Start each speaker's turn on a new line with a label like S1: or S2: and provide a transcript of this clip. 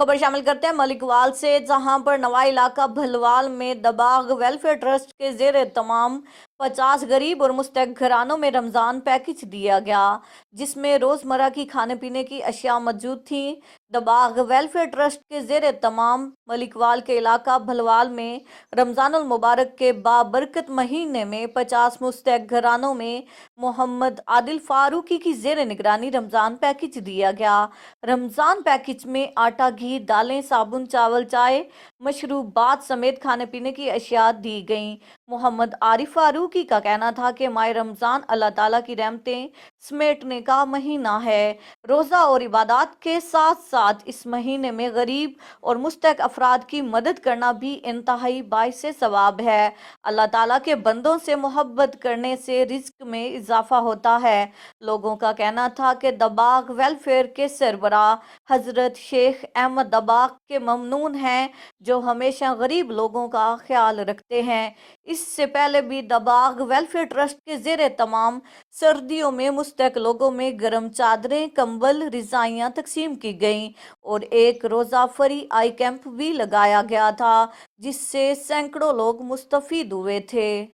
S1: खबर शामिल करते हैं मलिकवाल से, जहां पर नवा इलाका भलवाल में दबाग वेलफेयर ट्रस्ट के जेर तमाम 50 गरीब और मुस्तहक घरानों में रमज़ान पैकेज दिया गया, जिसमें रोज़मर्रा की खाने पीने की अशिया मौजूद थी। दबाग वेलफेयर ट्रस्ट के जेर तमाम मलिकवाल के इलाका भलवाल में रमज़ानुल मुबारक के बाबरकत महीने में 50 मुस्तहक घरानों में मोहम्मद आदिल फारूकी की जेर निगरानी रमज़ान पैकेज दिया गया। रमज़ान पैकेज में आटा, घी, दालें, साबुन, चावल, चाय, मशरूबात समेत खाने पीने की अशिया दी गईं। मोहम्मद आरिफ फारूकी का कहना था कि माह रमज़ान अल्लाह ताला की रहमतें समेटने का महीना है। रोज़ा और इबादत के साथ साथ इस महीने में गरीब और मुस्तहक अफराद की मदद करना भी इंतहाई बाइसे सवाब है। अल्लाह ताला के बंदों से मोहब्बत करने से रिज़्क में इजाफा होता है। लोगों का कहना था कि दबाग वेलफेयर के सरबरा हजरत शेख अहमद दबाग के ममनून हैं, जो हमेशा गरीब लोगों का ख्याल रखते हैं। इससे पहले भी दबाग वेलफेयर ट्रस्ट के जेर तमाम सर्दियों में मुस्तहक लोगों में गर्म चादरें, कंबल, रज़ाइयाँ तकसीम की गईं और एक रोज़ा फ्री आई कैंप भी लगाया गया था, जिससे सैकड़ों लोग मुस्तफीद हुए थे।